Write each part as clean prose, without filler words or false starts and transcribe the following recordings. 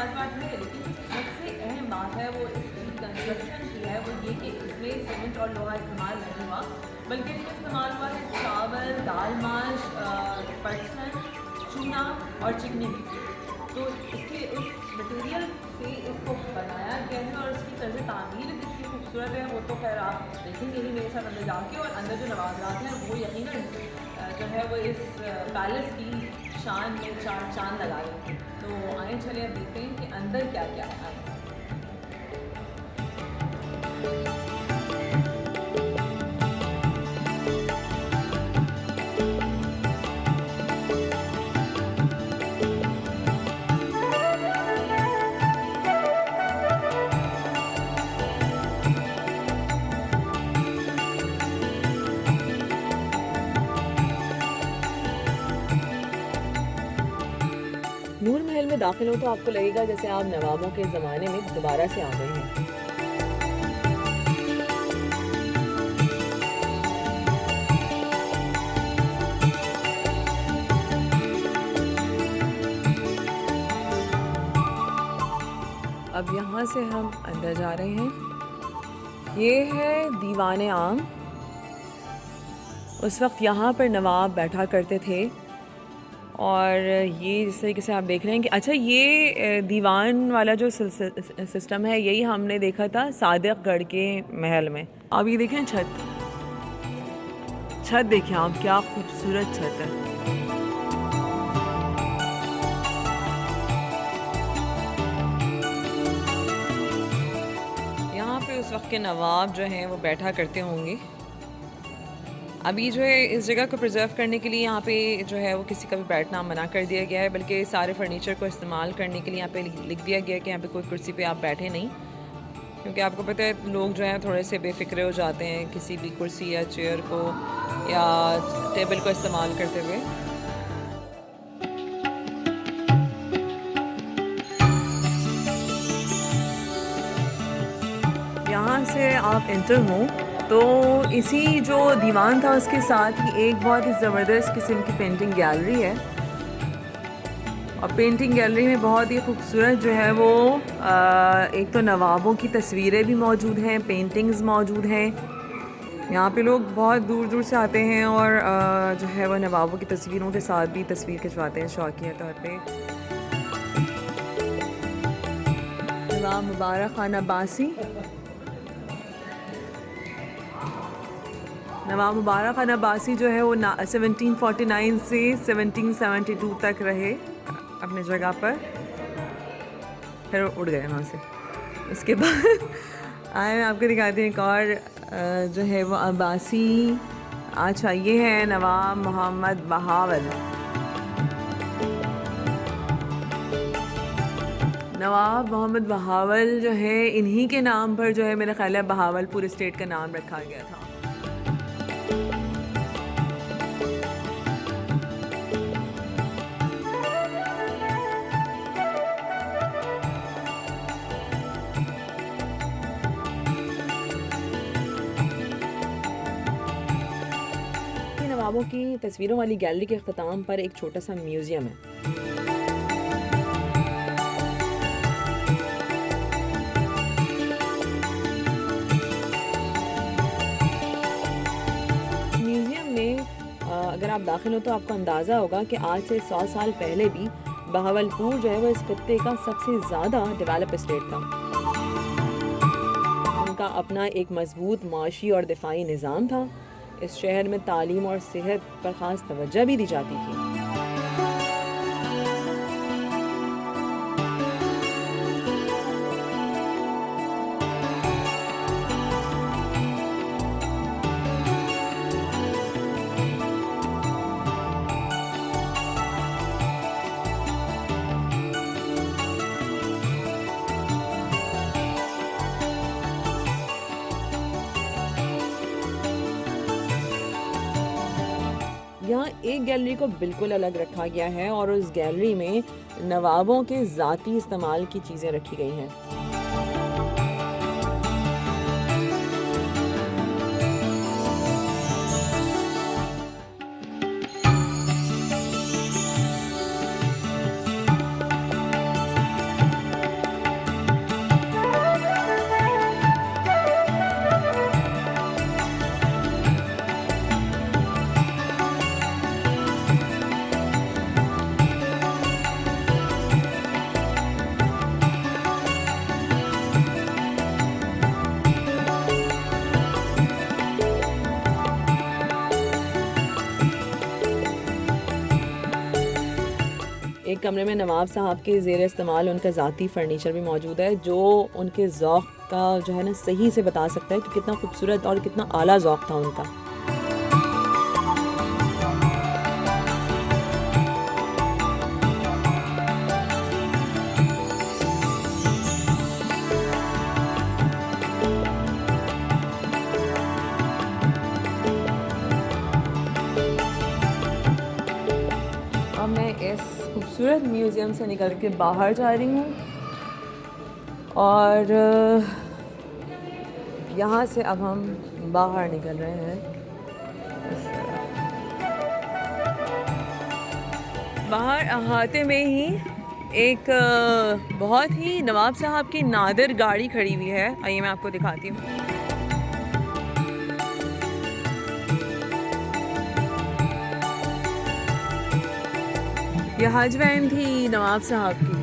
ख़ास बात है, लेकिन सबसे अहम बात है वो इसकी कंस्ट्रक्शन की है, वो ये कि इसमें सीमेंट और लोहा इस्तेमाल नहीं हुआ, बल्कि इसमें इस्तेमाल हुआ है चावल, दाल माश, पटसन, चूना और चिकनी मिट्टी। तो इसके इस मटेरियल से इसको बनाया गया है और इसकी तर्ज तामीर कितनी खूबसूरत है वो तो खैर आप देखेंगे ही मेरे साथ अंदर जाके। और अंदर जो नवाज़ात हैं वो यकीनन जो है वो इस पैलेस की शान में चार चांद लगा रहे हैं। तो आए चले अब देखते हैं कि अंदर क्या क्या है। नूर महल में दाखिल हो तो आपको लगेगा जैसे आप नवाबों के ज़माने में दोबारा से आ गए हैं। अब यहाँ से हम अंदर जा रहे हैं। ये है दीवान आम। उस वक्त यहाँ पर नवाब बैठा करते थे और ये जिस तरीके से आप देख रहे हैं कि अच्छा ये दीवान वाला जो सिस्टम है यही हमने देखा था सादिकगढ़ के महल में। अब ये देखें छत देखें आप, क्या खूबसूरत छत है। यहाँ पे उस वक्त के नवाब जो हैं वो बैठा करते होंगे। अभी जो है इस जगह को प्रिजर्व करने के लिए यहाँ पे जो है वो किसी का भी बैठना मना कर दिया गया है, बल्कि सारे फर्नीचर को इस्तेमाल करने के लिए यहाँ पे लिख दिया गया है कि यहाँ पे कोई कुर्सी पे आप बैठे नहीं, क्योंकि आपको पता है लोग जो हैं थोड़े से बेफिक्रे हो जाते हैं किसी भी कुर्सी या चेयर को या टेबल को इस्तेमाल करते हुए। यहाँ से आप एंटर हों तो इसी जो दीवान था उसके साथ ही एक बहुत ही ज़बरदस्त किस्म की पेंटिंग गैलरी है। और पेंटिंग गैलरी में बहुत ही खूबसूरत जो है वो एक तो नवाबों की तस्वीरें भी मौजूद हैं, पेंटिंग्स मौजूद हैं। यहाँ पे लोग बहुत दूर दूर से आते हैं और जो है वो नवाबों की तस्वीरों के साथ भी तस्वीर खिंचवाते हैं शौकिया तौर पे। नवाब मुबारक खान अब्बासी, नवाब मुबारक खान अब्बासी जो है वो 1749 से 1772 तक रहे अपने जगह पर, फिर उड़ गए वहाँ से। उसके बाद आए आपको दिखाते हैं एक और जो है वो अब्बासी। अच्छा ये है नवाब मोहम्मद बहावल। नवाब मोहम्मद बहावल जो है इन्हीं के नाम पर जो है मेरा ख्याल है बहावलपुर स्टेट का नाम रखा गया था। नवाबों की तस्वीरों वाली गैलरी के अख्ताम पर एक छोटा सा म्यूज़ियम है। म्यूज़ियम में अगर आप दाखिल हो तो आपको अंदाज़ा होगा कि आज से 100 साल पहले भी बहावलपुर जो है वो इस खत्ते का सबसे ज़्यादा डेवलप स्टेट था। उनका अपना एक मजबूत माशी और दिफाई निज़ाम था। इस शहर में तालीम और सेहत पर ख़ास तवज्जो भी दी जाती थी। यहाँ एक गैलरी को बिल्कुल अलग रखा गया है और उस गैलरी में नवाबों के ज़ाती इस्तेमाल की चीज़ें रखी गई हैं। कमरे में नवाब साहब के ज़ेर इस्तेमाल उनका ज़ाती फ़र्नीचर भी मौजूद है, जो उनके ज़ौक़ का जो है ना सही से बता सकता है कि कितना खूबसूरत और कितना आला ज़ौक़ था उनका। अब मैं इस खूबसूरत म्यूज़ियम से निकल के बाहर जा रही हूँ और यहाँ से अब हम बाहर निकल रहे हैं इस तरह। बाहर अहाते में ही एक बहुत ही नवाब साहब की नादिर गाड़ी खड़ी हुई है, आइए मैं आपको दिखाती हूँ। यह हज वैन थी नवाब साहब की,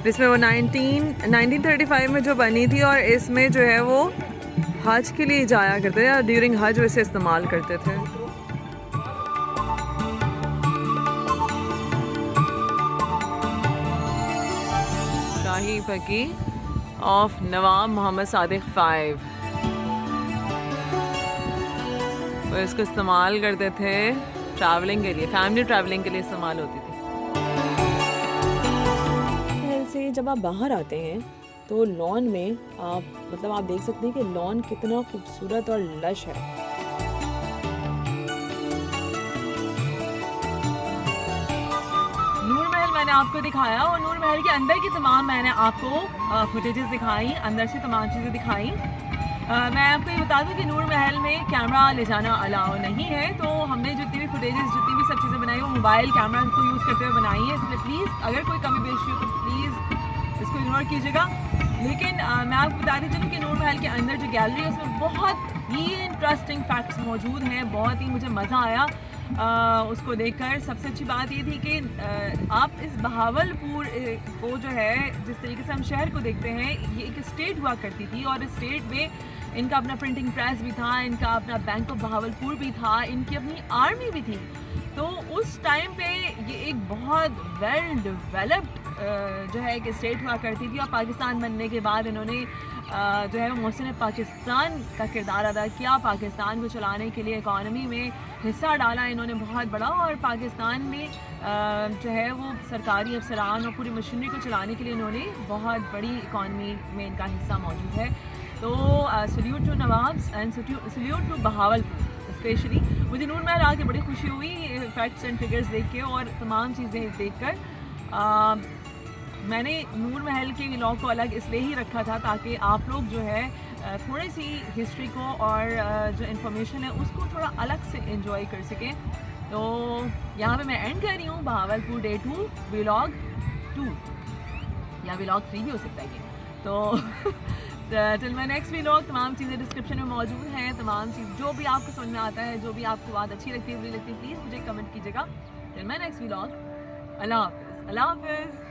जिसमें वो 1935 में जो बनी थी और इसमें जो है वो हज के लिए जाया करते थे और ड्यूरिंग हज वैसे इस्तेमाल करते थे। शाही फकी ऑफ नवाब मोहम्मद सादिक 5, वो इसको इस्तेमाल करते थे ट्रैवलिंग के लिए, फैमिली ट्रैवलिंग के लिए इस्तेमाल होती थी। से जब आप बाहर आते हैं तो लॉन में आप देख सकते हैं कि लॉन कितना खूबसूरत और लश है। नूर महल मैंने आपको दिखाया और नूर महल के अंदर की तमाम मैंने आपको फुटेजेस दिखाई, अंदर से तमाम चीज़ें दिखाई। मैं आपको ये बता दूं कि नूर महल में कैमरा ले जाना अलाउ नहीं है, तो हमने जितनी भी फुटेजेस, जितनी भी सब चीज़ें बनाई वो मोबाइल कैमरा को यूज़ करते हुए बनाई है, इसलिए प्लीज़ अगर कोई कमी पेशी हो तो प्लीज़ इसको इग्नोर कीजिएगा। लेकिन मैं आपको बताती चलूँ कि नूर महल के अंदर जो गैलरी है उसमें बहुत ही इंटरेस्टिंग फैक्ट्स मौजूद हैं, बहुत ही मुझे मज़ा आया उसको देखकर। सबसे अच्छी बात ये थी कि आप इस बहावलपुर को जो है, जिस तरीके से हम शहर को देखते हैं, ये एक स्टेट हुआ करती थी और इस स्टेट में इनका अपना प्रिंटिंग प्रेस भी था, इनका अपना बैंक ऑफ बहावलपुर भी था, इनकी अपनी आर्मी भी थी। तो उस टाइम पे ये एक बहुत वेल डेवलप्ड जो है एक स्टेट हुआ करती थी और पाकिस्तान बनने के बाद इन्होंने जो है मोहसिन पाकिस्तान का किरदार अदा किया, पाकिस्तान को चलाने के लिए इकॉनमी में हिस्सा डाला इन्होंने बहुत बड़ा, और पाकिस्तान में जो है वो सरकारी अफसरान और पूरी मशीनरी को चलाने के लिए इन्होंने बहुत बड़ी इकॉनमी में इनका हिस्सा मौजूद है। तो salute to nawabs and salute to Bahawalpur. Specially मुझे नूर महल आके बड़ी खुशी हुई फैक्ट्स एंड फिगर्स देख के और तमाम चीज़ें देख कर। मैंने नूर महल के व्लॉग को अलग इसलिए ही रखा था ताकि आप लोग जो है थोड़ी सी हिस्ट्री को और जो इन्फॉर्मेशन है उसको थोड़ा अलग से एंजॉय कर सकें। तो यहाँ पे मैं एंड कर रही हूँ बहावलपुर डे 2 व्लॉग 2 या व्लॉग 3 भी हो सकता है ये। तो टिल माय नेक्स्ट व्लॉग तमाम चीज़ें डिस्क्रिप्शन में मौजूद हैं, तमाम चीज़ जो भी आपको समझ में आता है, जो भी आपको बात अच्छी लगती है बुरी लगती है, प्लीज़ मुझे कमेंट कीजिएगा। टिल माय नेक्स्ट व्लॉग, अल्लाह हाफ़िज़।